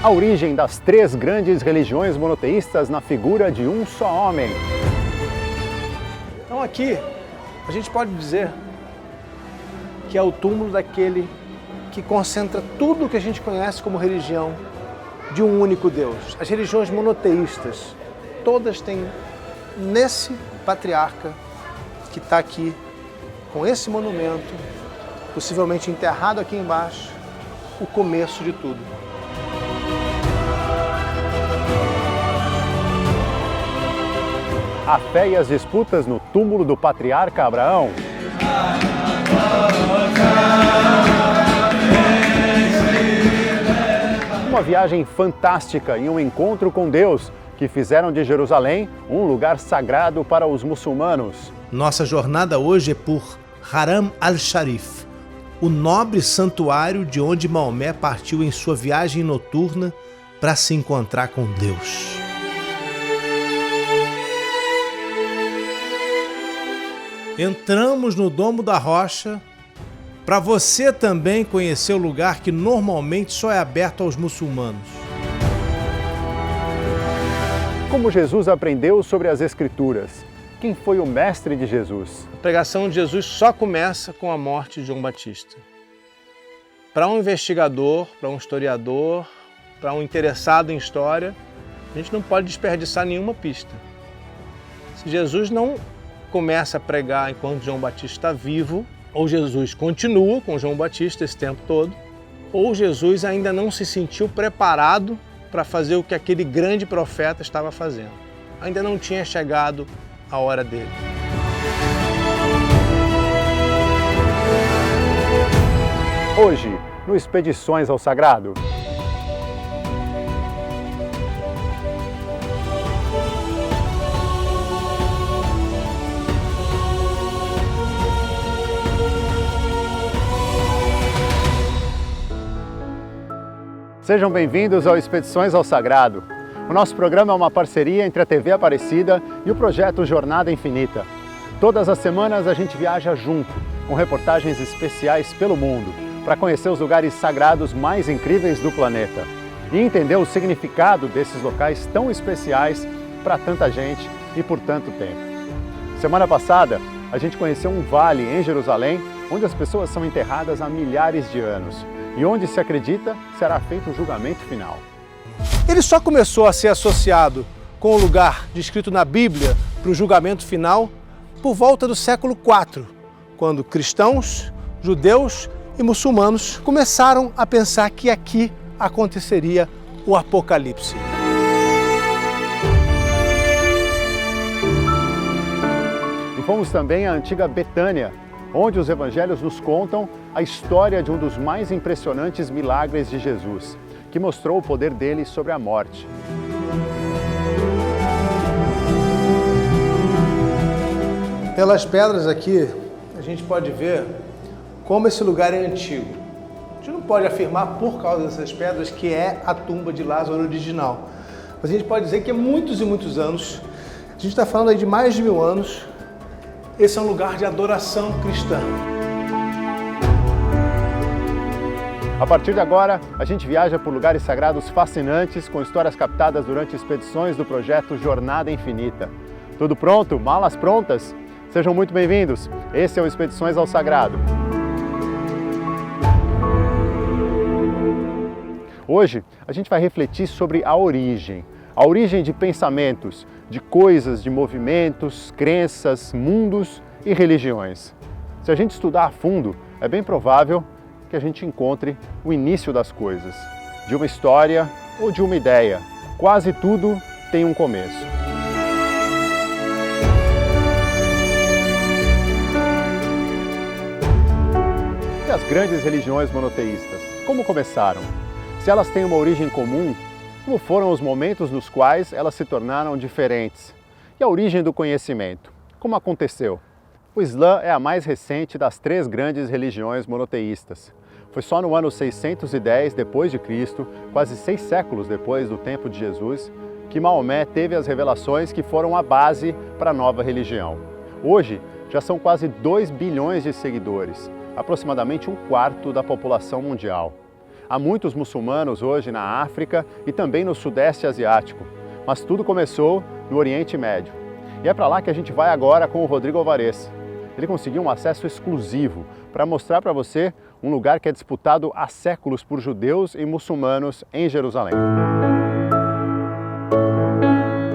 A origem das três grandes religiões monoteístas na figura de um só homem. Então aqui, a gente pode dizer que é o túmulo daquele que concentra tudo o que a gente conhece como religião de um único Deus. As religiões monoteístas, todas têm nesse patriarca que está aqui, com esse monumento, possivelmente enterrado aqui embaixo, o começo de tudo. A fé e as disputas no túmulo do patriarca Abraão. Uma viagem fantástica e um encontro com Deus que fizeram de Jerusalém um lugar sagrado para os muçulmanos. Nossa jornada hoje é por Haram al-Sharif, o nobre santuário de onde Maomé partiu em sua viagem noturna para se encontrar com Deus. Entramos no Domo da Rocha para você também conhecer o lugar que normalmente só é aberto aos muçulmanos. Como Jesus aprendeu sobre as Escrituras? Quem foi o mestre de Jesus? A pregação de Jesus só começa com a morte de João Batista. Para um investigador, para um historiador, para um interessado em história, a gente não pode desperdiçar nenhuma pista. Se Jesus não começa a pregar enquanto João Batista está vivo, ou Jesus continua com João Batista esse tempo todo, ou Jesus ainda não se sentiu preparado para fazer o que aquele grande profeta estava fazendo. Ainda não tinha chegado a hora dele. Hoje, no Expedições ao Sagrado. Sejam bem-vindos ao Expedições ao Sagrado. O nosso programa é uma parceria entre a TV Aparecida e o projeto Jornada Infinita. Todas as semanas a gente viaja junto, com reportagens especiais pelo mundo, para conhecer os lugares sagrados mais incríveis do planeta e entender o significado desses locais tão especiais para tanta gente e por tanto tempo. Semana passada, a gente conheceu um vale em Jerusalém, onde as pessoas são enterradas há milhares de anos e onde se acredita será feito o julgamento final. Ele só começou a ser associado com o lugar descrito na Bíblia para o julgamento final por volta do século IV, quando cristãos, judeus e muçulmanos começaram a pensar que aqui aconteceria o Apocalipse. E fomos também à antiga Betânia, onde os evangelhos nos contam a história de um dos mais impressionantes milagres de Jesus, que mostrou o poder dele sobre a morte. Pelas pedras aqui, a gente pode ver como esse lugar é antigo. A gente não pode afirmar por causa dessas pedras que é a tumba de Lázaro original. Mas a gente pode dizer que há muitos e muitos anos, a gente está falando aí de mais de 1000 anos, esse é um lugar de adoração cristã. A partir de agora, a gente viaja por lugares sagrados fascinantes com histórias captadas durante expedições do projeto Jornada Infinita. Tudo pronto? Malas prontas? Sejam muito bem-vindos. Esse é o Expedições ao Sagrado. Hoje, a gente vai refletir sobre a origem de pensamentos, de coisas, de movimentos, crenças, mundos e religiões. Se a gente estudar a fundo, é bem provável que a gente encontre o início das coisas, de uma história ou de uma ideia. Quase tudo tem um começo. E as grandes religiões monoteístas, como começaram? Se elas têm uma origem comum, como foram os momentos nos quais elas se tornaram diferentes? E a origem do conhecimento? Como aconteceu? O Islã é a mais recente das três grandes religiões monoteístas. Foi só no ano 610 d.C., quase 6 séculos depois do tempo de Jesus, que Maomé teve as revelações que foram a base para a nova religião. Hoje, já são quase 2 bilhões de seguidores, aproximadamente 1/4 da população mundial. Há muitos muçulmanos hoje na África e também no Sudeste Asiático, mas tudo começou no Oriente Médio. E é para lá que a gente vai agora com o Rodrigo Alvarez. Ele conseguiu um acesso exclusivo para mostrar para você um lugar que é disputado há séculos por judeus e muçulmanos em Jerusalém.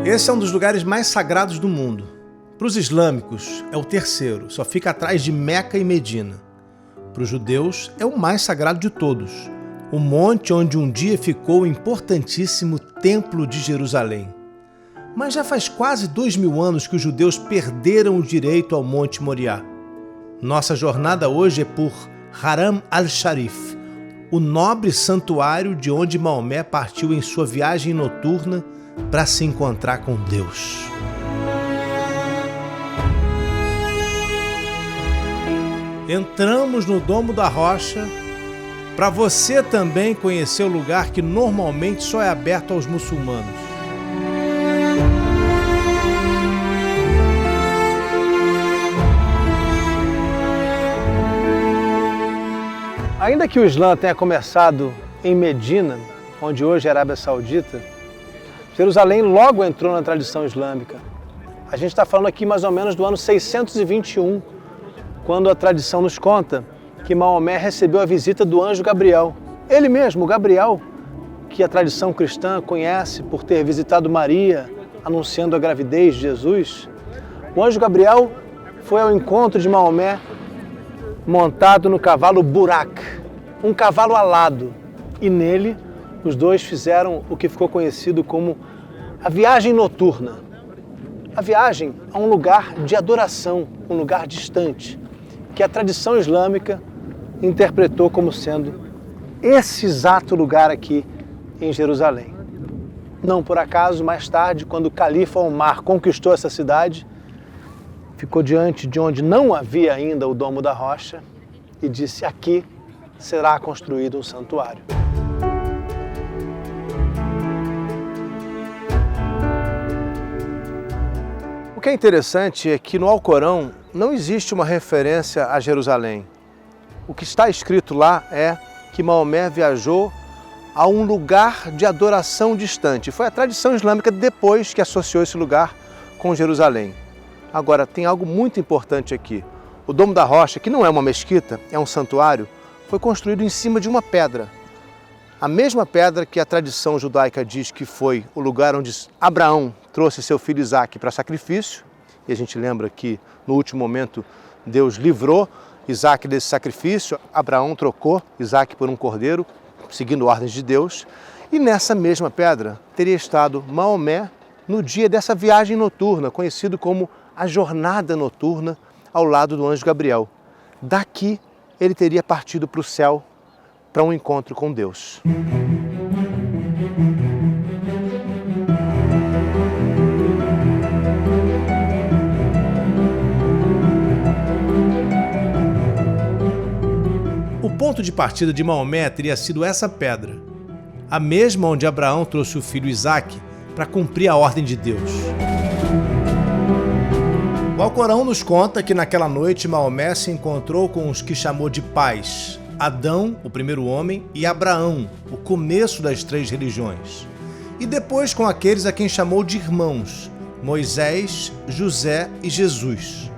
Esse é um dos lugares mais sagrados do mundo. Para os islâmicos, é o terceiro, só fica atrás de Meca e Medina. Para os judeus, é o mais sagrado de todos, o monte onde um dia ficou o importantíssimo Templo de Jerusalém. Mas já faz quase 2000 anos que os judeus perderam o direito ao Monte Moriá. Nossa jornada hoje é por Haram al-Sharif, o nobre santuário de onde Maomé partiu em sua viagem noturna para se encontrar com Deus. Entramos no Domo da Rocha para você também conhecer o lugar que normalmente só é aberto aos muçulmanos. Ainda que o Islã tenha começado em Medina, onde hoje é a Arábia Saudita, Jerusalém logo entrou na tradição islâmica. A gente está falando aqui mais ou menos do ano 621, quando a tradição nos conta que Maomé recebeu a visita do anjo Gabriel. Ele mesmo, Gabriel, que a tradição cristã conhece por ter visitado Maria, anunciando a gravidez de Jesus. O anjo Gabriel foi ao encontro de Maomé montado no cavalo Burak, um cavalo alado, e nele os dois fizeram o que ficou conhecido como a viagem noturna. A viagem a um lugar de adoração, um lugar distante, que a tradição islâmica interpretou como sendo esse exato lugar aqui em Jerusalém. Não por acaso, mais tarde, quando o califa Omar conquistou essa cidade, ficou diante de onde não havia ainda o Domo da Rocha e disse: aqui será construído um santuário. O que é interessante é que no Alcorão não existe uma referência a Jerusalém. O que está escrito lá é que Maomé viajou a um lugar de adoração distante. Foi a tradição islâmica depois que associou esse lugar com Jerusalém. Agora, tem algo muito importante aqui. O Domo da Rocha, que não é uma mesquita, é um santuário, foi construído em cima de uma pedra. A mesma pedra que a tradição judaica diz que foi o lugar onde Abraão trouxe seu filho Isaque para sacrifício. E a gente lembra que no último momento Deus livrou Isaque desse sacrifício. Abraão trocou Isaque por um cordeiro, seguindo ordens de Deus. E nessa mesma pedra teria estado Maomé no dia dessa viagem noturna, conhecido como a jornada noturna ao lado do anjo Gabriel. Daqui ele teria partido para o céu para um encontro com Deus. O ponto de partida de Maomé teria sido essa pedra, a mesma onde Abraão trouxe o filho Isaque para cumprir a ordem de Deus. O Alcorão nos conta que naquela noite Maomé se encontrou com os que chamou de pais: Adão, o primeiro homem, e Abraão, o começo das 3 religiões. E depois com aqueles a quem chamou de irmãos: Moisés, José e Jesus.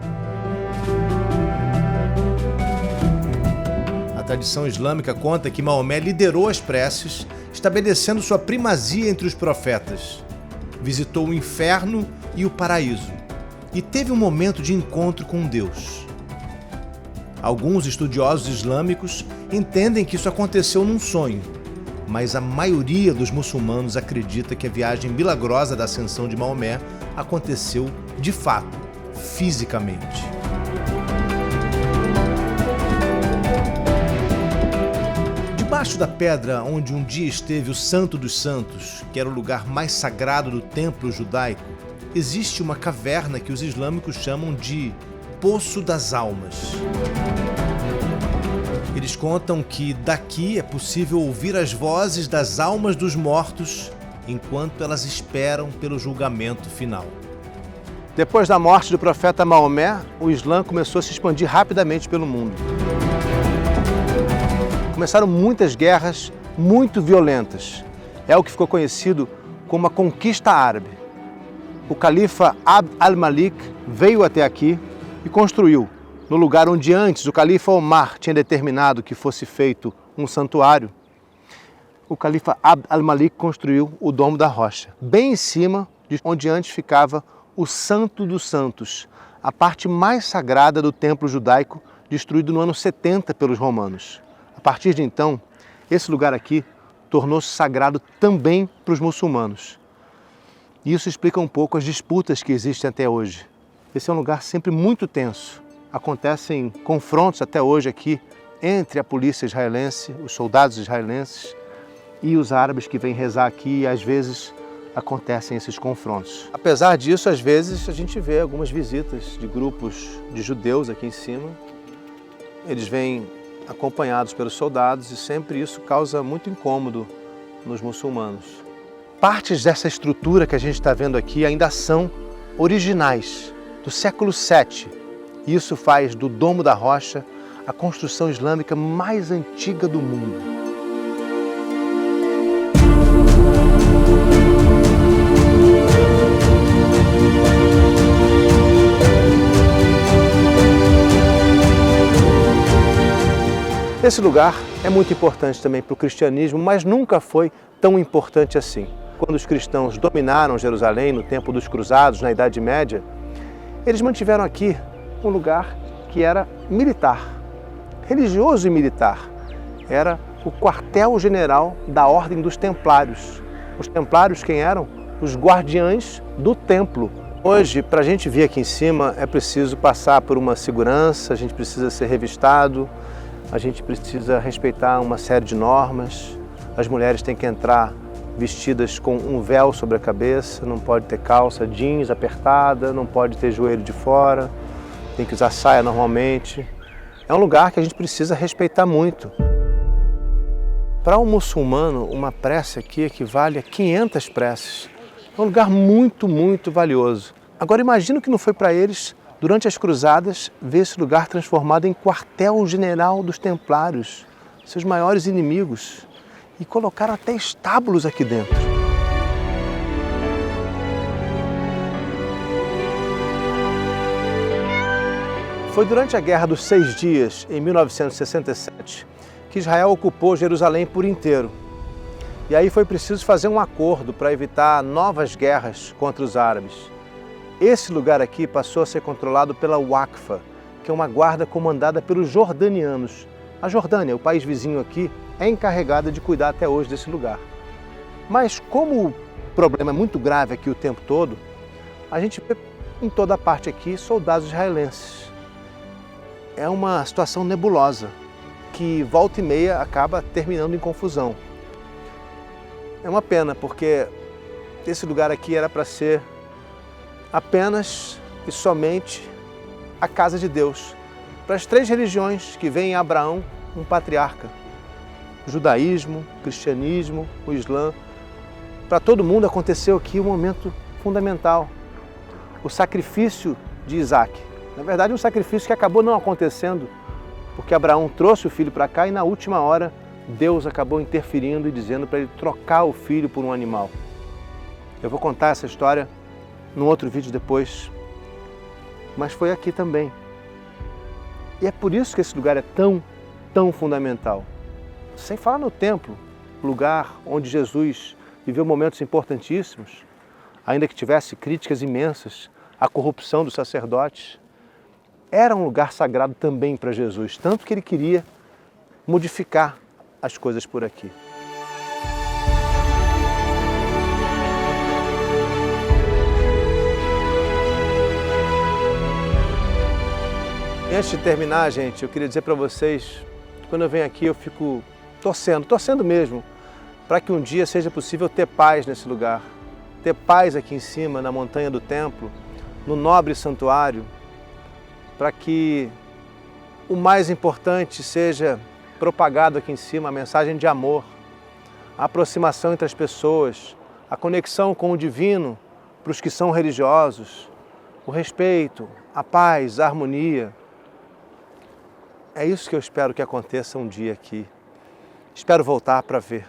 A tradição islâmica conta que Maomé liderou as preces, estabelecendo sua primazia entre os profetas. Visitou o inferno e o paraíso e teve um momento de encontro com Deus. Alguns estudiosos islâmicos entendem que isso aconteceu num sonho, mas a maioria dos muçulmanos acredita que a viagem milagrosa da ascensão de Maomé aconteceu de fato, fisicamente. Debaixo da pedra onde um dia esteve o Santo dos Santos, que era o lugar mais sagrado do templo judaico, existe uma caverna que os islâmicos chamam de Poço das Almas. Eles contam que daqui é possível ouvir as vozes das almas dos mortos enquanto elas esperam pelo julgamento final. Depois da morte do profeta Maomé, o Islã começou a se expandir rapidamente pelo mundo. Começaram muitas guerras muito violentas. É o que ficou conhecido como a Conquista Árabe. O califa Abd al-Malik veio até aqui e construiu, no lugar onde antes o califa Omar tinha determinado que fosse feito um santuário, o califa Abd al-Malik construiu o Domo da Rocha, bem em cima de onde antes ficava o Santo dos Santos, a parte mais sagrada do templo judaico, destruído no ano 70 pelos romanos. A partir de então, esse lugar aqui tornou-se sagrado também para os muçulmanos. E isso explica um pouco as disputas que existem até hoje. Esse é um lugar sempre muito tenso. Acontecem confrontos até hoje aqui entre a polícia israelense, os soldados israelenses e os árabes que vêm rezar aqui, e às vezes acontecem esses confrontos. Apesar disso, às vezes a gente vê algumas visitas de grupos de judeus aqui em cima. Eles vêm acompanhados pelos soldados e sempre isso causa muito incômodo nos muçulmanos. Partes dessa estrutura que a gente está vendo aqui ainda são originais, do século VII. Isso faz do Domo da Rocha a construção islâmica mais antiga do mundo. Esse lugar é muito importante também para o cristianismo, mas nunca foi tão importante assim. Quando os cristãos dominaram Jerusalém no tempo dos cruzados, na Idade Média, eles mantiveram aqui um lugar que era militar, religioso e militar. Era o quartel-general da Ordem dos Templários. Os Templários quem eram? Os guardiães do templo. Hoje, para a gente vir aqui em cima, é preciso passar por uma segurança, a gente precisa ser revistado, a gente precisa respeitar uma série de normas. As mulheres têm que entrar vestidas com um véu sobre a cabeça, não pode ter calça jeans apertada, não pode ter joelho de fora, tem que usar saia normalmente. É um lugar que a gente precisa respeitar muito. Para um muçulmano, uma prece aqui equivale a 500 preces. É um lugar muito, muito valioso. Agora imagina que não foi para eles, durante as cruzadas, ver esse lugar transformado em quartel-general dos templários, seus maiores inimigos, e colocaram até estábulos aqui dentro. Foi durante a Guerra dos 6 Dias, em 1967, que Israel ocupou Jerusalém por inteiro. E aí foi preciso fazer um acordo para evitar novas guerras contra os árabes. Esse lugar aqui passou a ser controlado pela Waqfa, que é uma guarda comandada pelos jordanianos. A Jordânia, o país vizinho aqui, é encarregada de cuidar até hoje desse lugar. Mas como o problema é muito grave aqui o tempo todo, a gente vê em toda a parte aqui soldados israelenses. É uma situação nebulosa, que volta e meia acaba terminando em confusão. É uma pena, porque esse lugar aqui era para ser apenas e somente a casa de Deus. Para as 3 religiões que veem em Abraão um patriarca. O judaísmo, o cristianismo, o islã. Para todo mundo aconteceu aqui um momento fundamental. O sacrifício de Isaac. Na verdade, um sacrifício que acabou não acontecendo, porque Abraão trouxe o filho para cá e na última hora Deus acabou interferindo e dizendo para ele trocar o filho por um animal. Eu vou contar essa história num outro vídeo depois, mas foi aqui também. E é por isso que esse lugar é tão fundamental. Sem falar no templo, lugar onde Jesus viveu momentos importantíssimos, ainda que tivesse críticas imensas à corrupção dos sacerdotes, era um lugar sagrado também para Jesus, tanto que ele queria modificar as coisas por aqui. E antes de terminar, gente, eu queria dizer para vocês, quando eu venho aqui eu fico torcendo mesmo, para que um dia seja possível ter paz nesse lugar, ter paz aqui em cima, na montanha do templo, no nobre santuário, para que o mais importante seja propagado aqui em cima, a mensagem de amor, a aproximação entre as pessoas, a conexão com o divino para os que são religiosos, o respeito, a paz, a harmonia. É isso que eu espero que aconteça um dia aqui. Espero voltar para ver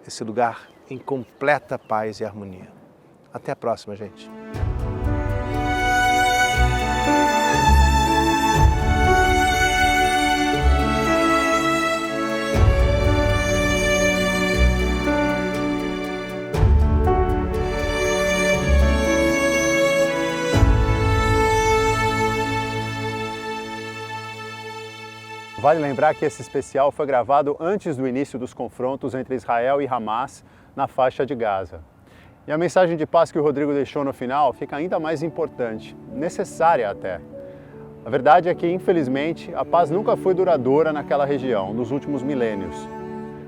esse lugar em completa paz e harmonia. Até a próxima, gente. Vale lembrar que esse especial foi gravado antes do início dos confrontos entre Israel e Hamas na faixa de Gaza. E a mensagem de paz que o Rodrigo deixou no final fica ainda mais importante, necessária até. A verdade é que, infelizmente, a paz nunca foi duradoura naquela região, nos últimos milênios.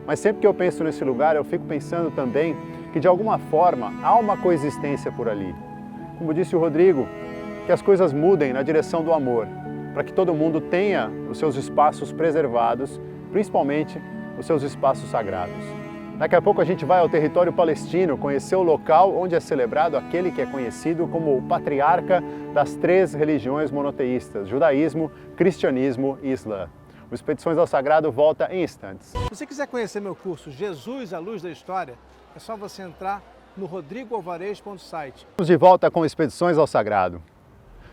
Mas sempre que eu penso nesse lugar, eu fico pensando também que, de alguma forma, há uma coexistência por ali. Como disse o Rodrigo, que as coisas mudem na direção do amor, para que todo mundo tenha os seus espaços preservados, principalmente os seus espaços sagrados. Daqui a pouco a gente vai ao território palestino conhecer o local onde é celebrado aquele que é conhecido como o patriarca das 3 religiões monoteístas, judaísmo, cristianismo e islã. O Expedições ao Sagrado volta em instantes. Se você quiser conhecer meu curso Jesus, a Luz da História, é só você entrar no rodrigoalvarez.site. Estamos de volta com Expedições ao Sagrado.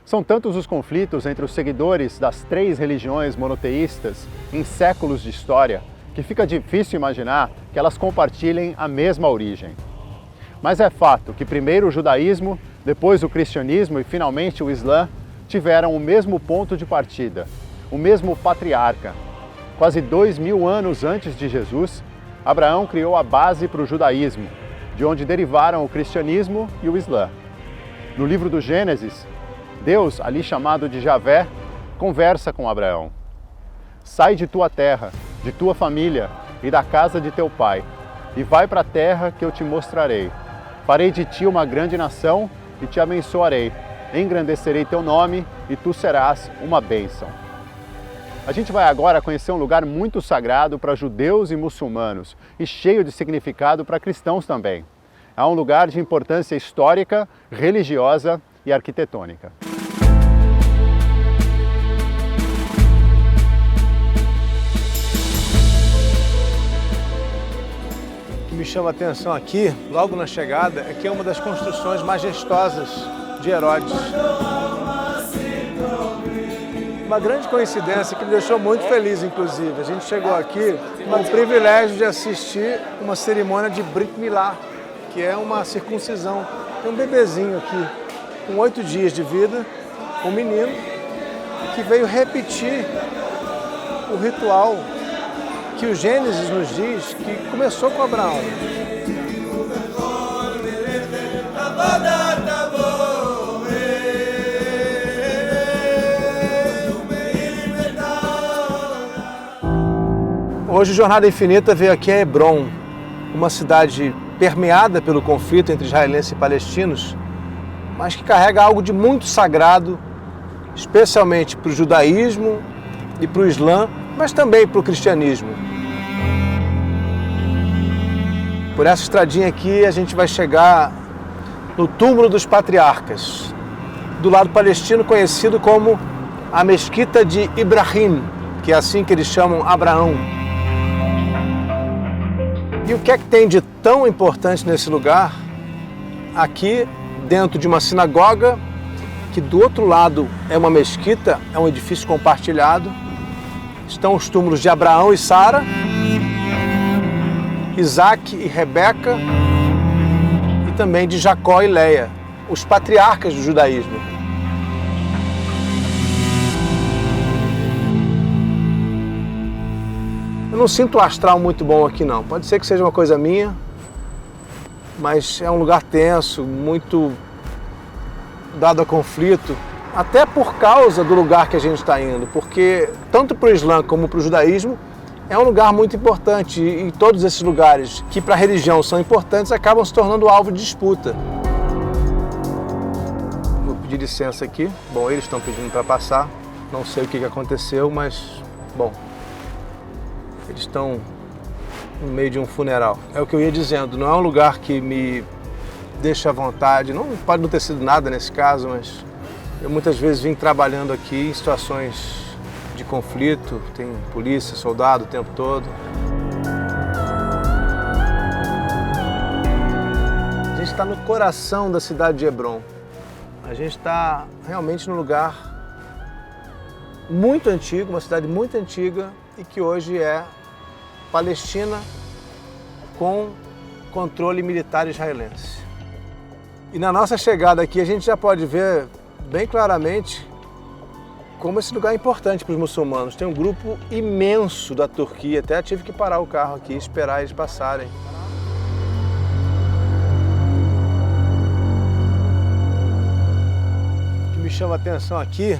São tantos os conflitos entre os seguidores das 3 religiões monoteístas em séculos de história que fica difícil imaginar que elas compartilhem a mesma origem. Mas é fato que primeiro o judaísmo, depois o cristianismo e finalmente o islã tiveram o mesmo ponto de partida, o mesmo patriarca. Quase 2000 anos antes de Jesus, Abraão criou a base para o judaísmo, de onde derivaram o cristianismo e o islã. No livro do Gênesis, Deus, ali chamado de Javé, conversa com Abraão. Sai de tua terra, de tua família e da casa de teu pai, e vai para a terra que eu te mostrarei. Farei de ti uma grande nação e te abençoarei. Engrandecerei teu nome e tu serás uma bênção. A gente vai agora conhecer um lugar muito sagrado para judeus e muçulmanos e cheio de significado para cristãos também. É um lugar de importância histórica, religiosa e arquitetônica. O que me chama a atenção aqui, logo na chegada, é que é uma das construções majestosas de Herodes. Uma grande coincidência que me deixou muito feliz, inclusive. A gente chegou aqui com o privilégio de assistir uma cerimônia de Brit Milá, que é uma circuncisão. Tem um bebezinho aqui, com 8 dias de vida, um menino, que veio repetir o ritual que o Gênesis nos diz que começou com Abraão. Hoje, Jornada Infinita veio aqui a Hebron, uma cidade permeada pelo conflito entre israelenses e palestinos, mas que carrega algo de muito sagrado, especialmente para o judaísmo e para o islã, mas também para o cristianismo. Por essa estradinha aqui a gente vai chegar no túmulo dos patriarcas, do lado palestino conhecido como a Mesquita de Ibrahim, que é assim que eles chamam Abraão. E o que é que tem de tão importante nesse lugar? Aqui, dentro de uma sinagoga, que do outro lado é uma mesquita, é um edifício compartilhado, estão os túmulos de Abraão e Sara, Isaac e Rebeca, e também de Jacó e Leia, os patriarcas do judaísmo. Eu não sinto um astral muito bom aqui não, pode ser que seja uma coisa minha, mas é um lugar tenso, muito dado a conflito, até por causa do lugar que a gente está indo, porque tanto para o Islã como para o judaísmo é um lugar muito importante e todos esses lugares que para a religião são importantes acabam se tornando alvo de disputa. Vou pedir licença aqui, bom, eles estão pedindo para passar, não sei o que aconteceu, mas, bom, eles estão no meio de um funeral. É o que eu ia dizendo, não é um lugar que me deixa à vontade, não pode não ter sido nada nesse caso, mas eu muitas vezes vim trabalhando aqui em situações de conflito, tem polícia, soldado o tempo todo. está no coração da cidade de Hebrom. A gente está realmente num lugar muito antigo, uma cidade muito antiga e que hoje é Palestina com controle militar israelense. E na nossa chegada aqui a gente já pode ver bem claramente como esse lugar é importante para os muçulmanos. Tem um grupo imenso da Turquia, até tive que parar o carro aqui e esperar eles passarem. O que me chama a atenção aqui,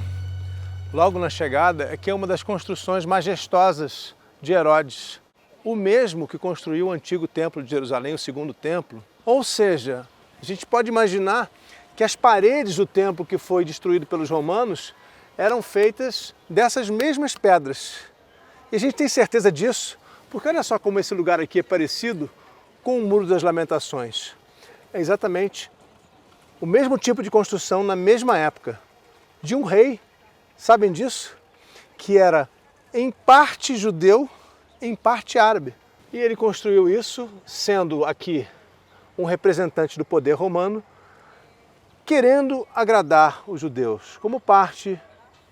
logo na chegada, é que é uma das construções majestosas de Herodes, o mesmo que construiu o antigo templo de Jerusalém, o segundo templo. Ou seja, a gente pode imaginar que as paredes do templo que foi destruído pelos romanos eram feitas dessas mesmas pedras. E a gente tem certeza disso, porque olha só como esse lugar aqui é parecido com o Muro das Lamentações. É exatamente o mesmo tipo de construção na mesma época, de um rei, sabem disso? Que era em parte judeu, em parte árabe. E ele construiu isso sendo aqui um representante do poder romano, querendo agradar os judeus, como parte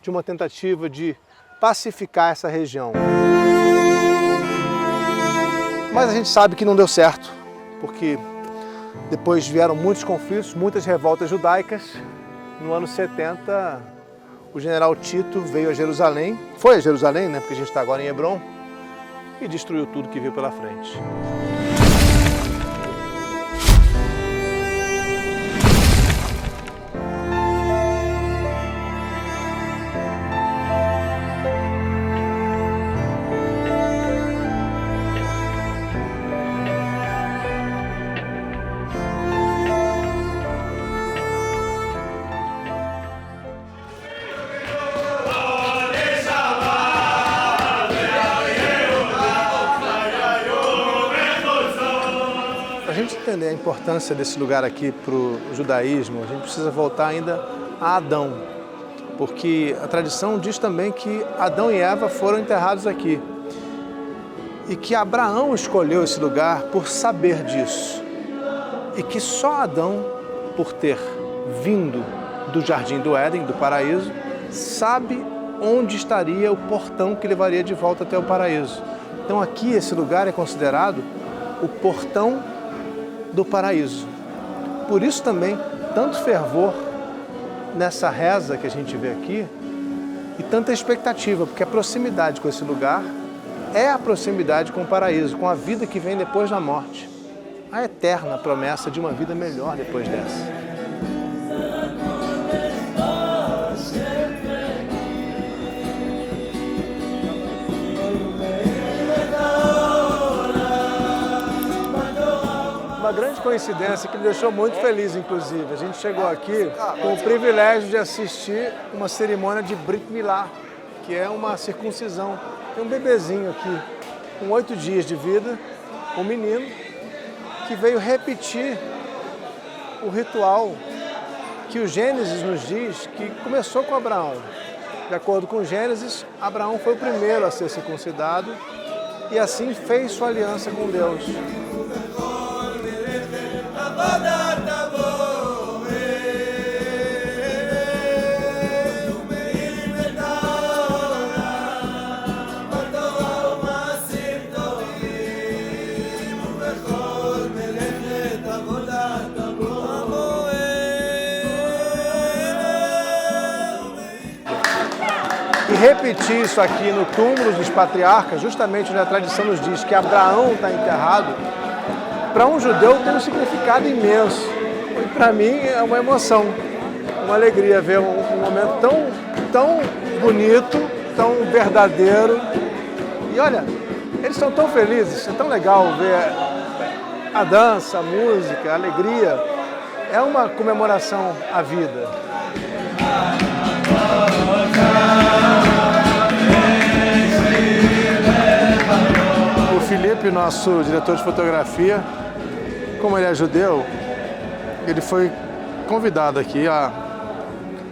de uma tentativa de pacificar essa região. Mas a gente sabe que não deu certo, porque depois vieram muitos conflitos, muitas revoltas judaicas. No ano 70, o general Tito veio a Jerusalém, foi a Jerusalém, né, porque a gente está agora em Hebrom, e destruiu tudo que viu pela frente. Para a gente entender a importância desse lugar aqui para o judaísmo, a gente precisa voltar ainda a Adão, porque a tradição diz também que Adão e Eva foram enterrados aqui e que Abraão escolheu esse lugar por saber disso e que só Adão, por ter vindo do Jardim do Éden, do paraíso, sabe onde estaria o portão que levaria de volta até o paraíso. Então aqui esse lugar é considerado o portão do paraíso. Por isso também, tanto fervor nessa reza que a gente vê aqui e tanta expectativa, porque a proximidade com esse lugar é a proximidade com o paraíso, com a vida que vem depois da morte, a eterna promessa de uma vida melhor depois dessa. Uma grande coincidência que me deixou muito feliz, inclusive. A gente chegou aqui com o privilégio de assistir uma cerimônia de Brit Milá, que é uma circuncisão. Tem um bebezinho aqui, com 8 dias de vida, um menino, que veio repetir o ritual que o Gênesis nos diz que começou com Abraão. De acordo com Gênesis, Abraão foi o primeiro a ser circuncidado e assim fez sua aliança com Deus. E repetir isso aqui no túmulo dos patriarcas, justamente onde a tradição nos diz que Abraão está enterrado, para um judeu tem um significado imenso. E para mim é uma emoção, uma alegria ver um momento tão bonito, tão verdadeiro. E olha, eles estão tão felizes, é tão legal ver a dança, a música, a alegria. É uma comemoração à vida. O Felipe, nosso diretor de fotografia, como ele é judeu, ele foi convidado aqui a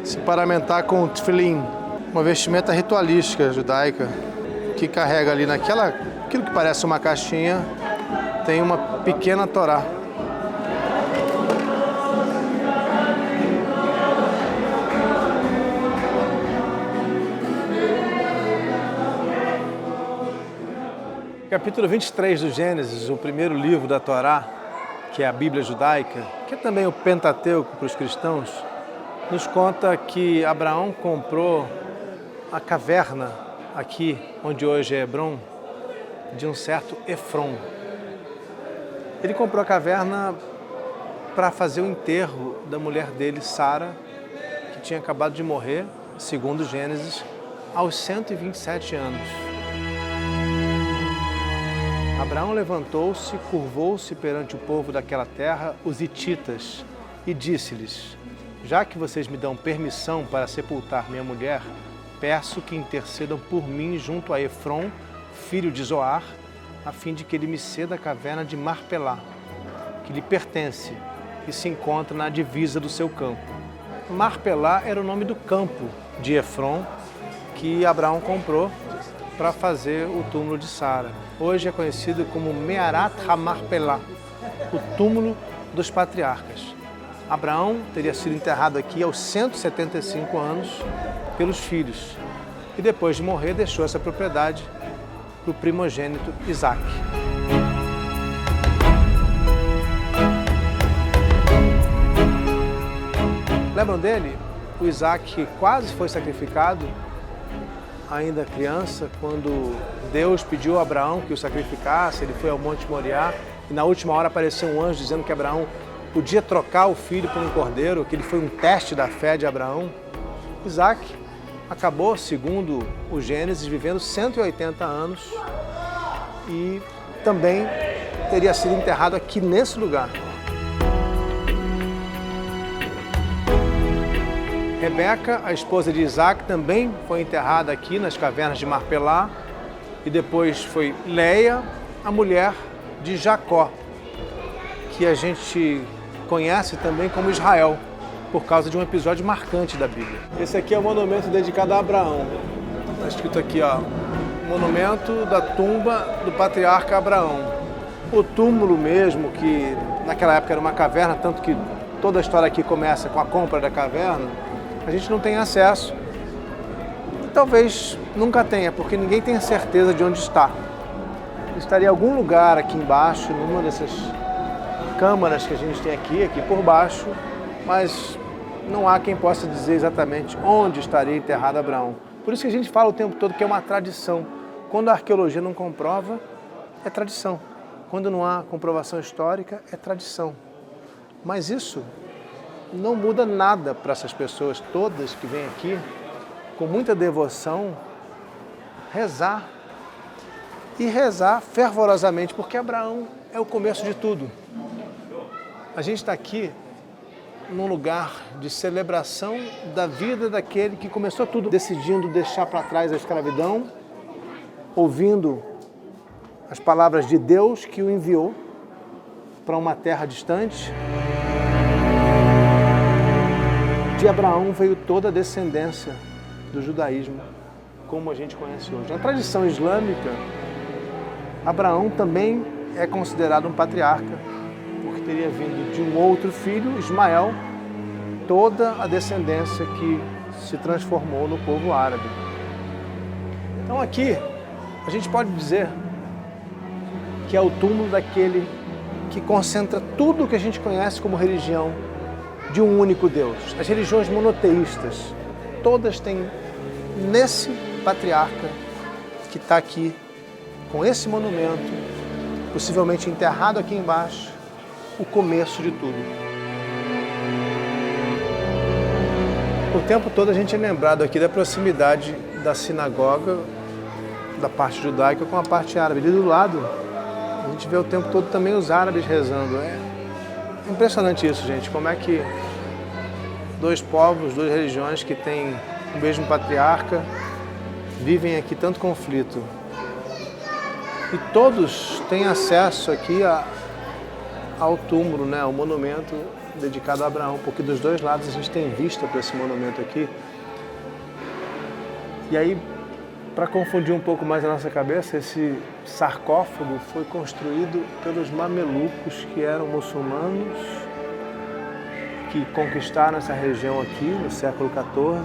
se paramentar com o tefilin, uma vestimenta ritualística judaica, que carrega ali aquilo que parece uma caixinha, tem uma pequena Torá. Capítulo 23 do Gênesis, o primeiro livro da Torá, que é a Bíblia judaica, que é também o Pentateuco para os cristãos, nos conta que Abraão comprou a caverna aqui, onde hoje é Hebron, de um certo Efron. Ele comprou a caverna para fazer o enterro da mulher dele, Sara, que tinha acabado de morrer, segundo Gênesis, aos 127 anos. Abraão levantou-se, curvou-se perante o povo daquela terra, os hititas, e disse-lhes: já que vocês me dão permissão para sepultar minha mulher, peço que intercedam por mim junto a Efron, filho de Zoar, a fim de que ele me ceda a caverna de Marpelá, que lhe pertence e se encontra na divisa do seu campo. Marpelá era o nome do campo de Efron que Abraão comprou para fazer o túmulo de Sara. Hoje é conhecido como Mearat HaMarpelá, o túmulo dos patriarcas. Abraão teria sido enterrado aqui aos 175 anos pelos filhos e depois de morrer deixou essa propriedade para o primogênito Isaac. Lembram dele? O Isaac quase foi sacrificado, ainda criança, quando Deus pediu a Abraão que o sacrificasse. Ele foi ao Monte Moriá e na última hora apareceu um anjo dizendo que Abraão podia trocar o filho por um cordeiro, que ele foi um teste da fé de Abraão. Isaac acabou, segundo o Gênesis, vivendo 180 anos e também teria sido enterrado aqui nesse lugar. Rebeca, a esposa de Isaac, também foi enterrada aqui nas cavernas de Marpelá, e depois foi Leia, a mulher de Jacó, que a gente conhece também como Israel, por causa de um episódio marcante da Bíblia. Esse aqui é o monumento dedicado a Abraão. Está escrito aqui, ó, monumento da tumba do patriarca Abraão. O túmulo mesmo, que naquela época era uma caverna, tanto que toda a história aqui começa com a compra da caverna, a gente não tem acesso. E talvez nunca tenha, porque ninguém tem certeza de onde está. Estaria em algum lugar aqui embaixo, numa dessas câmaras que a gente tem aqui por baixo, mas não há quem possa dizer exatamente onde estaria enterrado Abraão. Por isso que a gente fala o tempo todo que é uma tradição. Quando a arqueologia não comprova, é tradição. Quando não há comprovação histórica, é tradição. Mas isso não muda nada para essas pessoas todas que vêm aqui, com muita devoção, rezar. E rezar fervorosamente, porque Abraão é o começo de tudo. A gente está aqui num lugar de celebração da vida daquele que começou tudo, decidindo deixar para trás a escravidão, ouvindo as palavras de Deus que o enviou para uma terra distante. De Abraão veio toda a descendência do judaísmo, como a gente conhece hoje. Na tradição islâmica, Abraão também é considerado um patriarca, porque teria vindo de um outro filho, Ismael, toda a descendência que se transformou no povo árabe. Então aqui, a gente pode dizer que é o túmulo daquele que concentra tudo o que a gente conhece como religião de um único Deus. As religiões monoteístas, todas têm nesse patriarca que está aqui, com esse monumento, possivelmente enterrado aqui embaixo, o começo de tudo. O tempo todo a gente é lembrado aqui da proximidade da sinagoga, da parte judaica com a parte árabe. Ali do lado, a gente vê o tempo todo também os árabes rezando. É impressionante isso, gente, como é que dois povos, duas religiões que têm o mesmo patriarca vivem aqui tanto conflito. E todos têm acesso aqui ao túmulo, né, ao monumento dedicado a Abraão, porque dos dois lados a gente tem vista para esse monumento aqui. E aí, para confundir um pouco mais a nossa cabeça, esse sarcófago foi construído pelos mamelucos, que eram muçulmanos, que conquistaram essa região aqui no século XIV,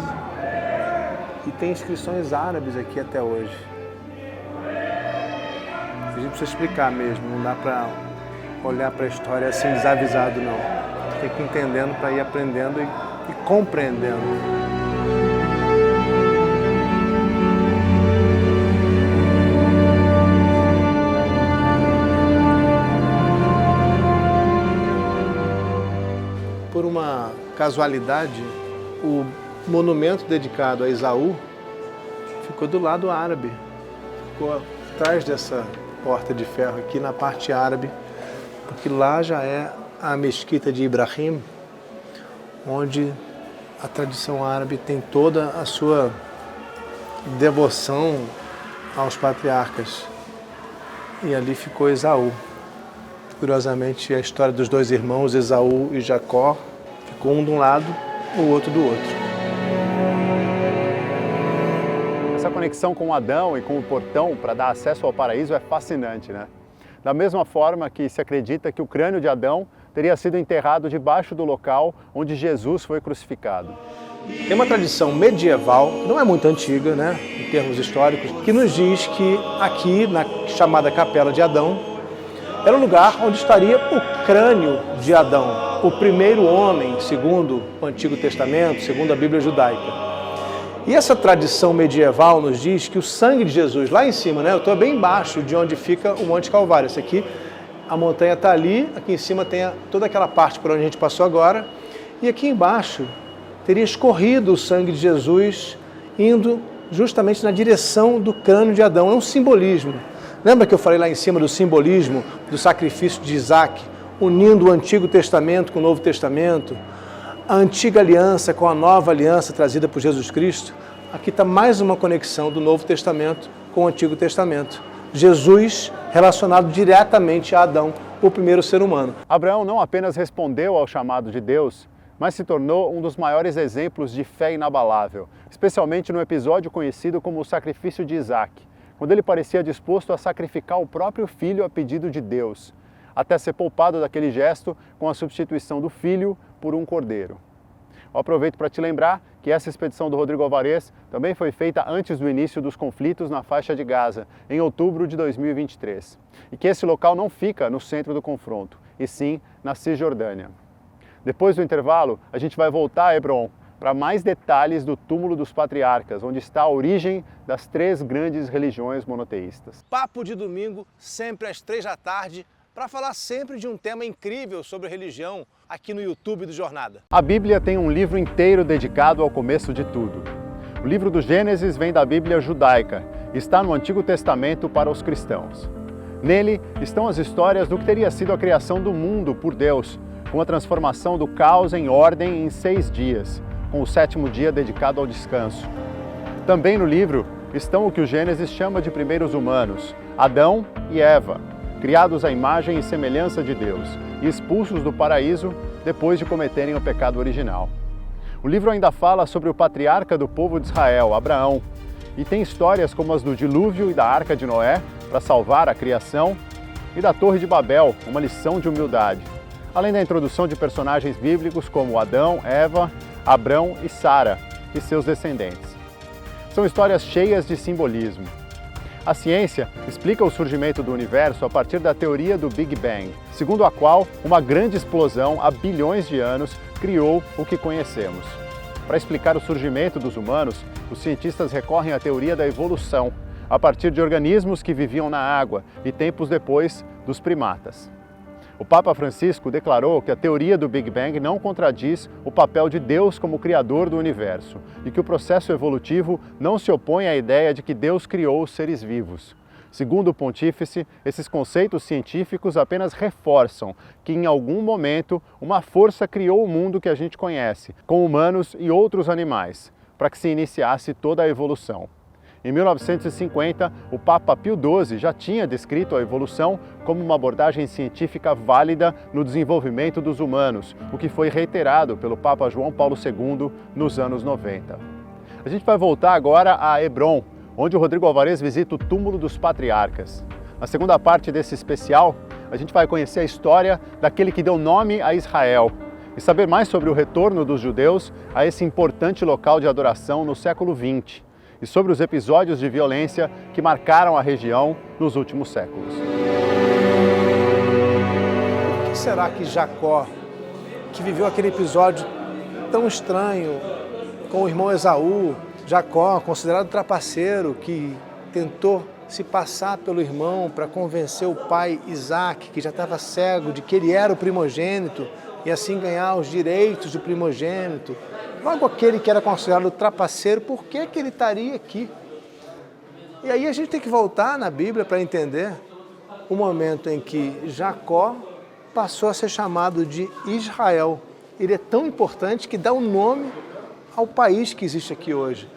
e tem inscrições árabes aqui até hoje. precisa explicar mesmo, não dá para olhar para a história assim desavisado, não. Tem que ir entendendo para ir aprendendo e compreendendo. Por uma casualidade, o monumento dedicado a Esaú ficou do lado árabe, ficou atrás dessa porta de ferro aqui na parte árabe, porque lá já é a mesquita de Ibrahim, onde a tradição árabe tem toda a sua devoção aos patriarcas. E ali ficou Esaú. Curiosamente, a história dos dois irmãos, Esaú e Jacó, ficou um de um lado, o outro do outro. Essa conexão com Adão e com o portão para dar acesso ao paraíso é fascinante, né? Da mesma forma que se acredita que o crânio de Adão teria sido enterrado debaixo do local onde Jesus foi crucificado. Tem uma tradição medieval, não é muito antiga, né, em termos históricos, que nos diz que aqui, na chamada Capela de Adão, era o lugar onde estaria o crânio de Adão, o primeiro homem, segundo o Antigo Testamento, segundo a Bíblia judaica. E essa tradição medieval nos diz que o sangue de Jesus, lá em cima, né, eu estou bem embaixo de onde fica o Monte Calvário. Esse aqui, a montanha está ali, aqui em cima tem toda aquela parte por onde a gente passou agora, e aqui embaixo teria escorrido o sangue de Jesus, indo justamente na direção do crânio de Adão. É um simbolismo. Lembra que eu falei lá em cima do simbolismo do sacrifício de Isaac, unindo o Antigo Testamento com o Novo Testamento, a antiga aliança com a nova aliança trazida por Jesus Cristo? Aqui está mais uma conexão do Novo Testamento com o Antigo Testamento. Jesus relacionado diretamente a Adão, o primeiro ser humano. Abraão não apenas respondeu ao chamado de Deus, mas se tornou um dos maiores exemplos de fé inabalável, especialmente no episódio conhecido como o sacrifício de Isaac, quando ele parecia disposto a sacrificar o próprio filho a pedido de Deus, até ser poupado daquele gesto com a substituição do filho por um cordeiro. Eu aproveito para te lembrar que essa expedição do Rodrigo Alvarez também foi feita antes do início dos conflitos na faixa de Gaza, em outubro de 2023, e que esse local não fica no centro do confronto, e sim na Cisjordânia. Depois do intervalo, a gente vai voltar a Hebrom para mais detalhes do túmulo dos patriarcas, onde está a origem das 3 grandes religiões monoteístas. Papo de domingo, sempre às 3 da tarde, para falar sempre de um tema incrível sobre religião aqui no YouTube do Jornada. A Bíblia tem um livro inteiro dedicado ao começo de tudo. O livro do Gênesis vem da Bíblia judaica e está no Antigo Testamento para os cristãos. Nele estão as histórias do que teria sido a criação do mundo por Deus, com a transformação do caos em ordem em 6 dias, com o 7º dia dedicado ao descanso. Também no livro estão o que o Gênesis chama de primeiros humanos, Adão e Eva, criados à imagem e semelhança de Deus e expulsos do paraíso depois de cometerem o pecado original. O livro ainda fala sobre o patriarca do povo de Israel, Abraão, e tem histórias como as do dilúvio e da arca de Noé, para salvar a criação, e da Torre de Babel, uma lição de humildade, além da introdução de personagens bíblicos como Adão, Eva, Abrão e Sara e seus descendentes. São histórias cheias de simbolismo. A ciência explica o surgimento do universo a partir da teoria do Big Bang, segundo a qual uma grande explosão há bilhões de anos criou o que conhecemos. Para explicar o surgimento dos humanos, os cientistas recorrem à teoria da evolução, a partir de organismos que viviam na água e tempos depois dos primatas. O Papa Francisco declarou que a teoria do Big Bang não contradiz o papel de Deus como criador do universo e que o processo evolutivo não se opõe à ideia de que Deus criou os seres vivos. Segundo o pontífice, esses conceitos científicos apenas reforçam que em algum momento uma força criou o mundo que a gente conhece, com humanos e outros animais, para que se iniciasse toda a evolução. Em 1950, o Papa Pio XII já tinha descrito a evolução como uma abordagem científica válida no desenvolvimento dos humanos, o que foi reiterado pelo Papa João Paulo II nos anos 90. A gente vai voltar agora a Hebrom, onde o Rodrigo Alvarez visita o túmulo dos patriarcas. Na segunda parte desse especial, a gente vai conhecer a história daquele que deu nome a Israel e saber mais sobre o retorno dos judeus a esse importante local de adoração no século XX. E sobre os episódios de violência que marcaram a região nos últimos séculos. patriarca Jacó, que viveu aquele episódio tão estranho com o irmão Esaú. Jacó, considerado trapaceiro, que tentou se passar pelo irmão para convencer o pai Isaac, que já estava cego, de que ele era o primogênito e assim ganhar os direitos do primogênito. Logo aquele que era considerado trapaceiro, por que ele estaria aqui? E aí a gente tem que voltar na Bíblia para entender o momento em que Jacó passou a ser chamado de Israel. Ele é tão importante que dá um nome ao país que existe aqui hoje.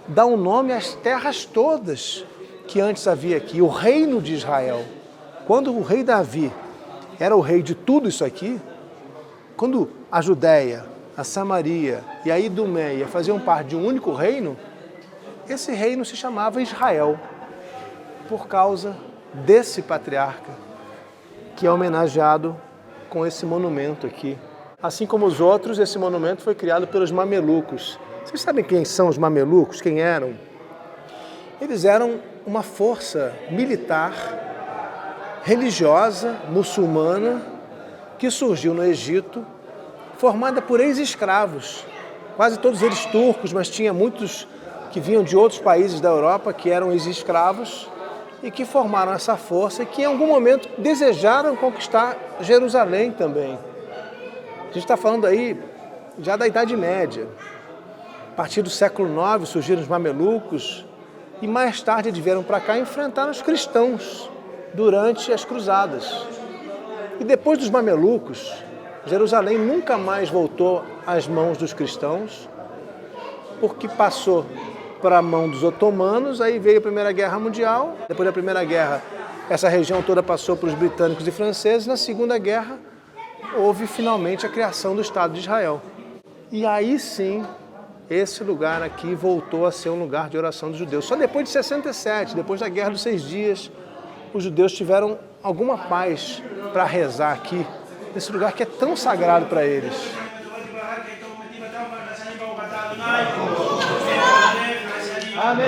Dá um nome às terras todas que antes havia aqui, o reino de Israel. Quando o rei Davi era o rei de tudo isso aqui, quando a Judéia, a Samaria e a Idumeia faziam parte de um único reino, esse reino se chamava Israel, por causa desse patriarca, que é homenageado com esse monumento aqui. Assim como os outros, esse monumento foi criado pelos mamelucos. Vocês sabem quem são os mamelucos? Quem eram? Eles eram uma força militar, religiosa, muçulmana, que surgiu no Egito, formada por ex-escravos, quase todos eles turcos, mas tinha muitos que vinham de outros países da Europa, que eram ex-escravos, e que formaram essa força e que em algum momento desejaram conquistar Jerusalém também. A gente está falando aí já da Idade Média. A partir do século IX surgiram os mamelucos e mais tarde eles vieram para cá e enfrentaram os cristãos durante as cruzadas. E depois dos mamelucos, Jerusalém nunca mais voltou às mãos dos cristãos, porque passou para a mão dos otomanos, aí veio a Primeira Guerra Mundial. Depois da Primeira Guerra, essa região toda passou para os britânicos e franceses. Na Segunda Guerra, houve finalmente a criação do Estado de Israel. E aí sim, esse lugar aqui voltou a ser um lugar de oração dos judeus. Só depois de 67, depois da Guerra dos 6 Dias, os judeus tiveram alguma paz para rezar aqui, nesse lugar que é tão sagrado para eles. Amém.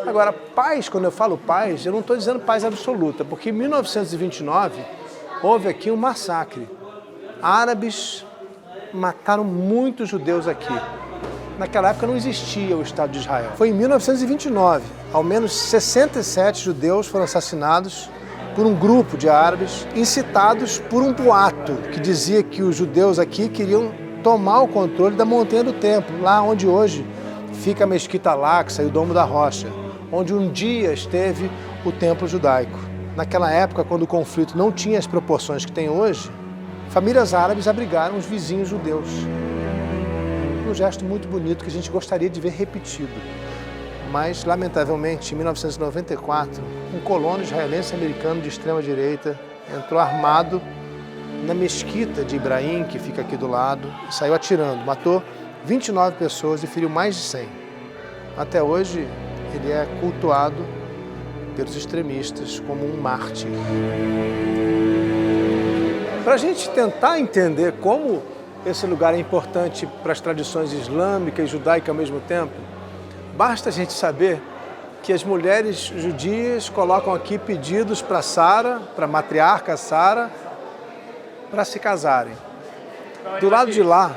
Agora, paz, quando eu falo paz, eu não estou dizendo paz absoluta, porque em 1929 houve aqui um massacre. Árabes mataram muitos judeus aqui. Naquela época não existia o Estado de Israel. Foi em 1929, ao menos 67 judeus foram assassinados por um grupo de árabes, incitados por um boato que dizia que os judeus aqui queriam tomar o controle da Montanha do Templo, lá onde hoje fica a Mesquita Al-Aqsa e o Domo da Rocha, onde um dia esteve o Templo Judaico. Naquela época, quando o conflito não tinha as proporções que tem hoje, famílias árabes abrigaram os vizinhos judeus. Um gesto muito bonito que a gente gostaria de ver repetido. Mas, lamentavelmente, em 1994, um colono israelense americano de extrema-direita entrou armado na mesquita de Ibrahim, que fica aqui do lado, e saiu atirando. Matou 29 pessoas e feriu mais de 100. Até hoje, ele é cultuado pelos extremistas como um mártir. Para a gente tentar entender como esse lugar é importante para as tradições islâmica e judaica ao mesmo tempo, basta a gente saber que as mulheres judias colocam aqui pedidos para Sara, para a matriarca Sara, para se casarem. Do lado de lá,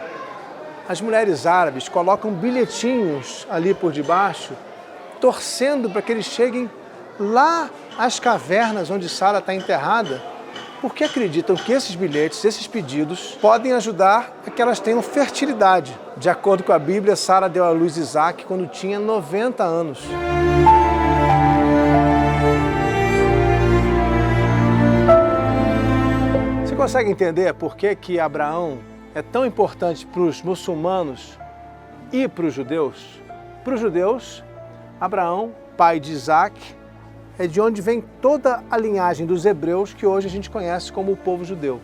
as mulheres árabes colocam bilhetinhos ali por debaixo, torcendo para que eles cheguem lá às cavernas onde Sara está enterrada, porque acreditam que esses bilhetes, esses pedidos, podem ajudar a que elas tenham fertilidade. De acordo com a Bíblia, Sara deu à luz Isaac quando tinha 90 anos. Você consegue entender por que Abraão é tão importante para os muçulmanos e para os judeus? Para os judeus, Abraão, pai de Isaac, é de onde vem toda a linhagem dos hebreus que hoje a gente conhece como o povo judeu.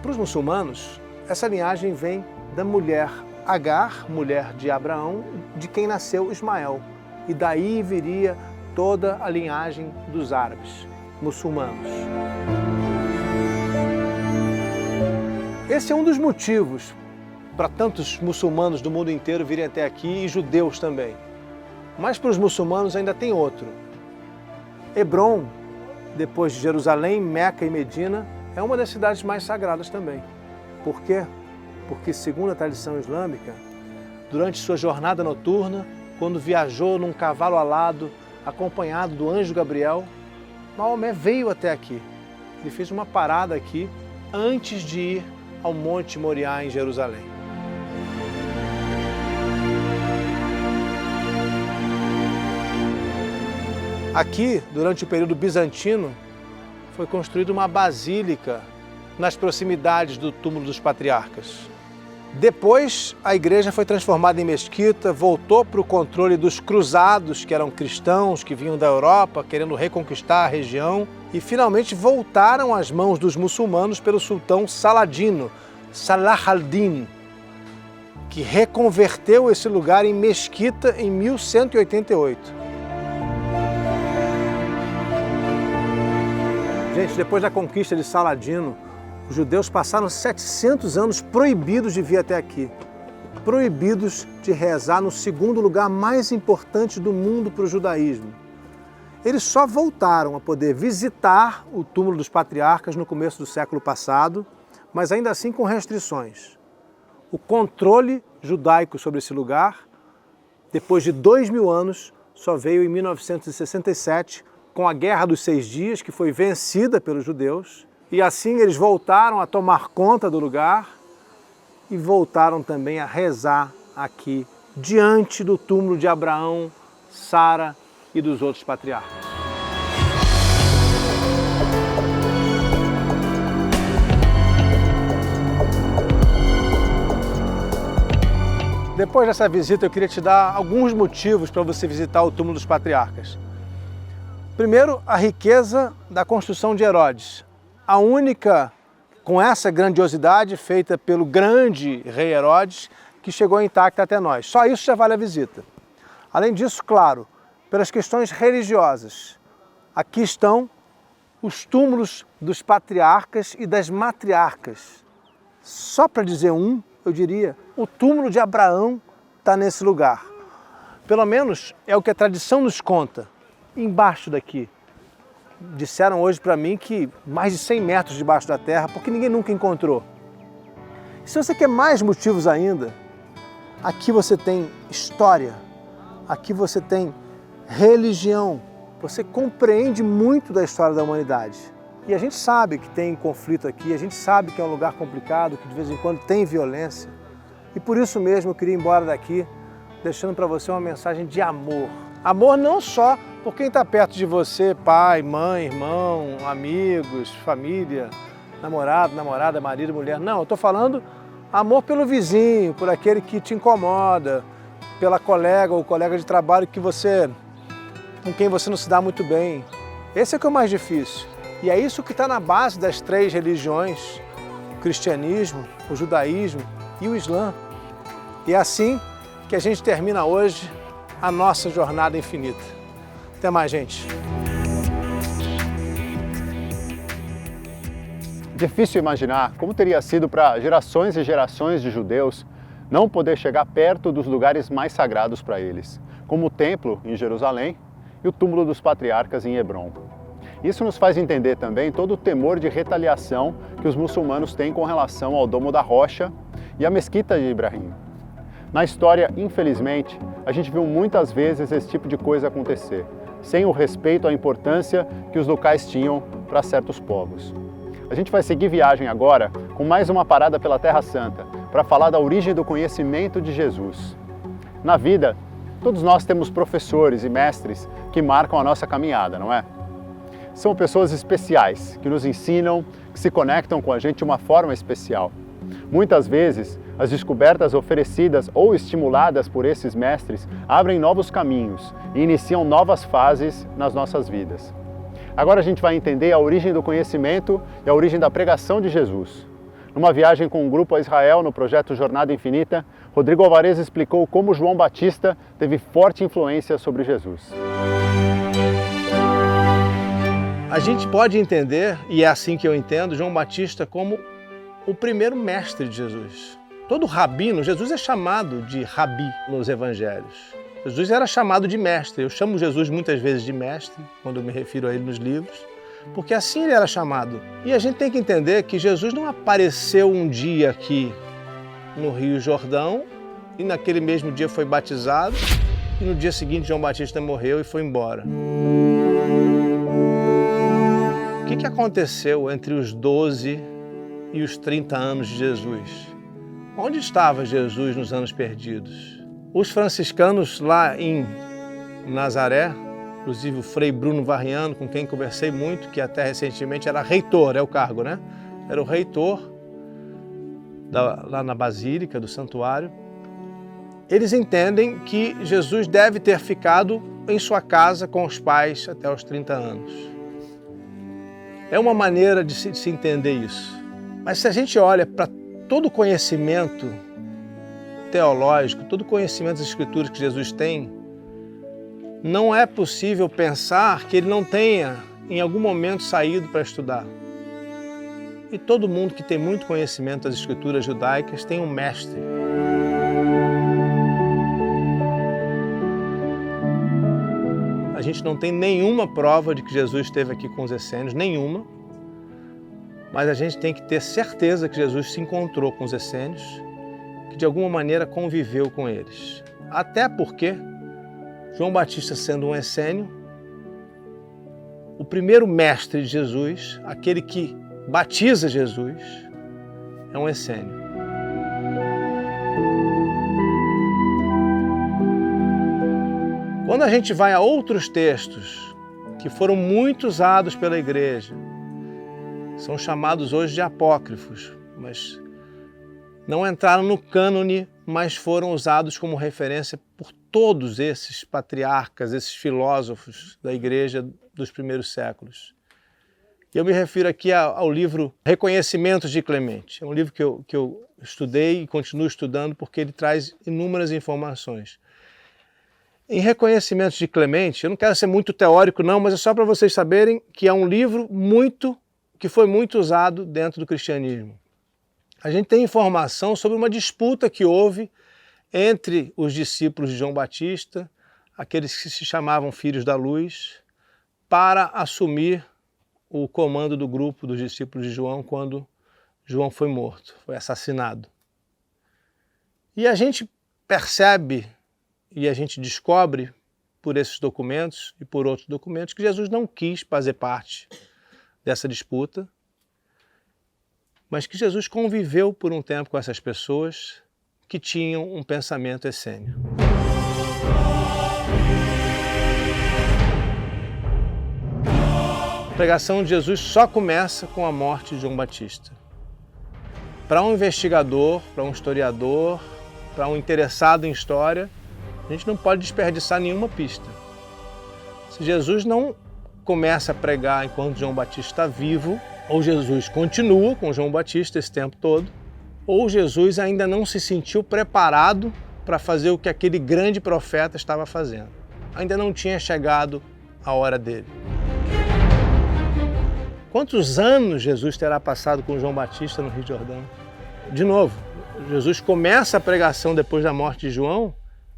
Para os muçulmanos, essa linhagem vem da mulher Agar, mulher de Abraão, de quem nasceu Ismael. E daí viria toda a linhagem dos árabes, muçulmanos. Esse é um dos motivos para tantos muçulmanos do mundo inteiro virem até aqui e judeus também. Mas para os muçulmanos ainda tem outro. Hebrom, depois de Jerusalém, Meca e Medina, é uma das cidades mais sagradas também. Por quê? Porque, segundo a tradição islâmica, durante sua jornada noturna, quando viajou num cavalo alado, acompanhado do anjo Gabriel, Maomé veio até aqui. Ele fez uma parada aqui antes de ir ao Monte Moriá em Jerusalém. Aqui, durante o período bizantino, foi construída uma basílica nas proximidades do túmulo dos patriarcas. Depois, a igreja foi transformada em mesquita, voltou para o controle dos cruzados, que eram cristãos, que vinham da Europa, querendo reconquistar a região, e finalmente voltaram às mãos dos muçulmanos pelo sultão Saladino, Salah al-Din, que reconverteu esse lugar em mesquita em 1188. Gente, depois da conquista de Saladino, os judeus passaram 700 anos proibidos de vir até aqui, proibidos de rezar no segundo lugar mais importante do mundo para o judaísmo. Eles só voltaram a poder visitar o túmulo dos patriarcas no começo do século passado, mas ainda assim com restrições. O controle judaico sobre esse lugar, depois de 2000 anos, só veio em 1967, com a Guerra dos 6 Dias, que foi vencida pelos judeus, e assim eles voltaram a tomar conta do lugar e voltaram também a rezar aqui, diante do túmulo de Abraão, Sara e dos outros patriarcas. Depois dessa visita, eu queria te dar alguns motivos para você visitar o túmulo dos patriarcas. Primeiro, a riqueza da construção de Herodes. A única, com essa grandiosidade, feita pelo grande rei Herodes, que chegou intacta até nós. Só isso já vale a visita. Além disso, claro, pelas questões religiosas. Aqui estão os túmulos dos patriarcas e das matriarcas. Só para dizer um, eu diria, o túmulo de Abraão está nesse lugar. Pelo menos é o que a tradição nos conta. Embaixo daqui. Disseram hoje para mim que mais de 100 metros debaixo da terra, porque ninguém nunca encontrou. Se você quer mais motivos ainda, aqui você tem história, aqui você tem religião, você compreende muito da história da humanidade. E a gente sabe que tem conflito aqui, a gente sabe que é um lugar complicado, que de vez em quando tem violência. E por isso mesmo eu queria ir embora daqui deixando para você uma mensagem de amor. Amor não só por quem está perto de você, pai, mãe, irmão, amigos, família, namorado, namorada, marido, mulher. Não, eu estou falando amor pelo vizinho, por aquele que te incomoda, pela colega ou colega de trabalho com quem você não se dá muito bem. Esse é o que é o mais difícil. E é isso que está na base das 3 religiões, o cristianismo, o judaísmo e o islã. E é assim que a gente termina hoje a nossa jornada infinita. Até mais, gente. Difícil imaginar como teria sido para gerações e gerações de judeus não poder chegar perto dos lugares mais sagrados para eles, como o templo em Jerusalém e o túmulo dos patriarcas em Hebrom. Isso nos faz entender também todo o temor de retaliação que os muçulmanos têm com relação ao Domo da Rocha e à Mesquita de Ibrahim. Na história, infelizmente, a gente viu muitas vezes esse tipo de coisa acontecer, sem o respeito à importância que os locais tinham para certos povos. A gente vai seguir viagem agora com mais uma parada pela Terra Santa, para falar da origem do conhecimento de Jesus. Na vida, todos nós temos professores e mestres que marcam a nossa caminhada, não é? São pessoas especiais, que nos ensinam, que se conectam com a gente de uma forma especial. Muitas vezes, as descobertas oferecidas ou estimuladas por esses mestres abrem novos caminhos e iniciam novas fases nas nossas vidas. Agora a gente vai entender a origem do conhecimento e a origem da pregação de Jesus. Numa viagem com um grupo a Israel no projeto Jornada Infinita, Rodrigo Alvarez explicou como João Batista teve forte influência sobre Jesus. A gente pode entender, e é assim que eu entendo, João Batista como o primeiro mestre de Jesus. Todo rabino, Jesus é chamado de rabi nos evangelhos. Jesus era chamado de mestre. Eu chamo Jesus muitas vezes de mestre, quando eu me refiro a ele nos livros. porque assim ele era chamado. E a gente tem que entender que Jesus não apareceu um dia aqui no Rio Jordão e naquele mesmo dia foi batizado e no dia seguinte João Batista morreu e foi embora. O que aconteceu entre os 12 e os 30 anos de Jesus? Onde estava Jesus nos anos perdidos? Os franciscanos lá em Nazaré, inclusive o Frei Bruno Varriano, com quem conversei muito, que até recentemente era reitor, é o cargo, né? Era o reitor lá na Basílica do Santuário. Eles entendem que Jesus deve ter ficado em sua casa com os pais até os 30 anos. É uma maneira de se entender isso. Mas se a gente olha para todo o conhecimento teológico, todo o conhecimento das Escrituras que Jesus tem, não é possível pensar que ele não tenha em algum momento saído para estudar. E todo mundo que tem muito conhecimento das Escrituras judaicas tem um mestre. A gente não tem nenhuma prova de que Jesus esteve aqui com os essênios, nenhuma. Mas a gente tem que ter certeza que Jesus se encontrou com os essênios, que de alguma maneira conviveu com eles. Até porque João Batista, sendo um essênio, o primeiro mestre de Jesus, aquele que batiza Jesus, é um essênio. Quando a gente vai a outros textos que foram muito usados pela igreja, são chamados hoje de apócrifos, mas não entraram no cânone, mas foram usados como referência por todos esses patriarcas, esses filósofos da igreja dos primeiros séculos. Eu me refiro aqui ao livro Reconhecimentos de Clemente. É um livro que eu estudei e continuo estudando porque ele traz inúmeras informações. Em Reconhecimentos de Clemente, eu não quero ser muito teórico não, mas é só para vocês saberem que é um livro que foi muito usado dentro do cristianismo. A gente tem informação sobre uma disputa que houve entre os discípulos de João Batista, aqueles que se chamavam Filhos da Luz, para assumir o comando do grupo dos discípulos de João quando João foi morto, foi assassinado. E a gente percebe e a gente descobre por esses documentos e por outros documentos que Jesus não quis fazer parte dessa disputa, mas que Jesus conviveu por um tempo com essas pessoas que tinham um pensamento essênio. A pregação de Jesus só começa com a morte de João Batista. Para um investigador, para um historiador, para um interessado em história, a gente não pode desperdiçar nenhuma pista. Se Jesus não começa a pregar enquanto João Batista está vivo, ou Jesus continua com João Batista esse tempo todo, ou Jesus ainda não se sentiu preparado para fazer o que aquele grande profeta estava fazendo. Ainda não tinha chegado a hora dele. Quantos anos Jesus terá passado com João Batista no Rio Jordão? De novo, Jesus começa a pregação depois da morte de João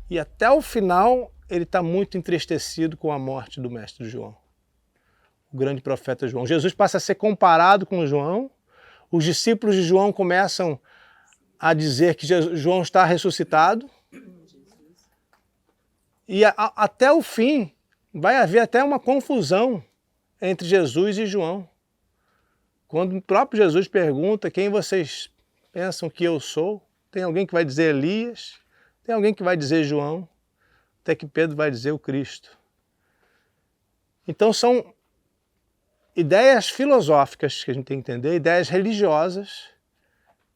e até o final ele está muito entristecido com a morte do mestre João, o grande profeta João. Jesus passa a ser comparado com João, os discípulos de João começam a dizer que João está ressuscitado e até o fim vai haver até uma confusão entre Jesus e João. Quando o próprio Jesus pergunta quem vocês pensam que eu sou, tem alguém que vai dizer Elias, tem alguém que vai dizer João, até que Pedro vai dizer o Cristo. Então são ideias filosóficas que a gente tem que entender, ideias religiosas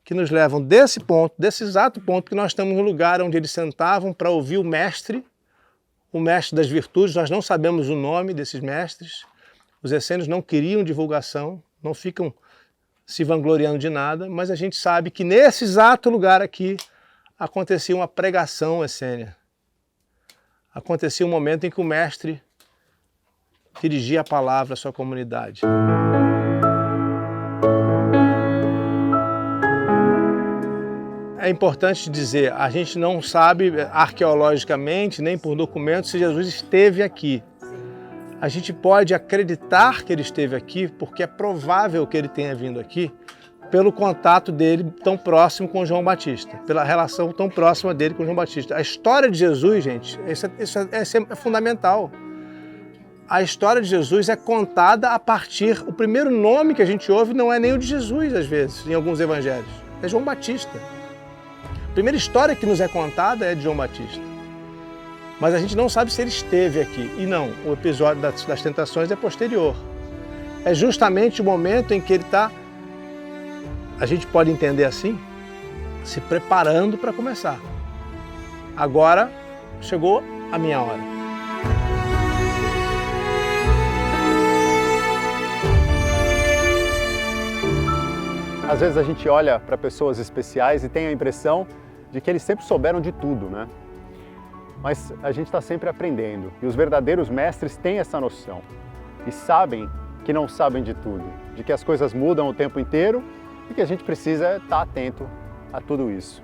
que nos levam desse ponto, desse exato ponto que nós estamos no lugar onde eles sentavam para ouvir o mestre das virtudes. Nós não sabemos o nome desses mestres, os essênios não queriam divulgação, não ficam se vangloriando de nada, mas a gente sabe que nesse exato lugar aqui acontecia uma pregação essênia. Acontecia um momento em que o mestre dirigia a palavra à sua comunidade. É importante dizer, a gente não sabe arqueologicamente, nem por documentos, se Jesus esteve aqui. A gente pode acreditar que ele esteve aqui porque é provável que ele tenha vindo aqui pelo contato dele tão próximo com João Batista, pela relação tão próxima dele com João Batista. A história de Jesus, gente, isso é fundamental. A história de Jesus é contada a partir... O primeiro nome que a gente ouve não é nem o de Jesus, às vezes, em alguns evangelhos. É João Batista. A primeira história que nos é contada é de João Batista. Mas a gente não sabe se ele esteve aqui. E não, o episódio das tentações é posterior. É justamente o momento em que ele está, a gente pode entender assim, se preparando para começar. Agora chegou a minha hora. Às vezes a gente olha para pessoas especiais e tem a impressão de que eles sempre souberam de tudo, né? Mas a gente está sempre aprendendo e os verdadeiros mestres têm essa noção e sabem que não sabem de tudo, de que as coisas mudam o tempo inteiro e que a gente precisa estar atento a tudo isso.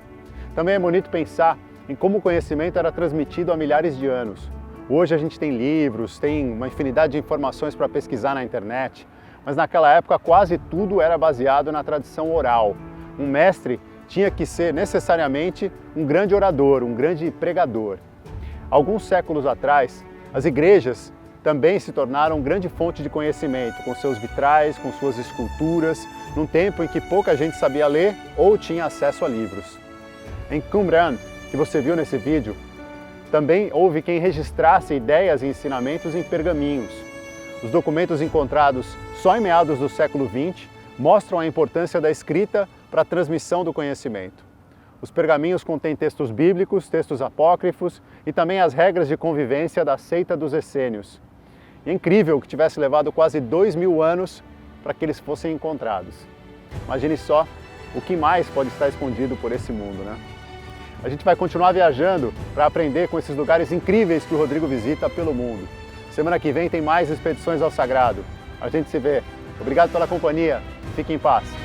Também é bonito pensar em como o conhecimento era transmitido há milhares de anos. Hoje a gente tem livros, tem uma infinidade de informações para pesquisar na internet, mas naquela época quase tudo era baseado na tradição oral. Um mestre tinha que ser necessariamente um grande orador, um grande pregador. Alguns séculos atrás, as igrejas também se tornaram grande fonte de conhecimento, com seus vitrais, com suas esculturas, num tempo em que pouca gente sabia ler ou tinha acesso a livros. Em Qumran, que você viu nesse vídeo, também houve quem registrasse ideias e ensinamentos em pergaminhos. Os documentos encontrados só em meados do século XX mostram a importância da escrita para a transmissão do conhecimento. Os pergaminhos contêm textos bíblicos, textos apócrifos e também as regras de convivência da seita dos essênios. É incrível que tivesse levado quase 2000 anos para que eles fossem encontrados. Imagine só o que mais pode estar escondido por esse mundo, né? A gente vai continuar viajando para aprender com esses lugares incríveis que o Rodrigo visita pelo mundo. Semana que vem tem mais expedições ao sagrado. A gente se vê. Obrigado pela companhia. Fique em paz.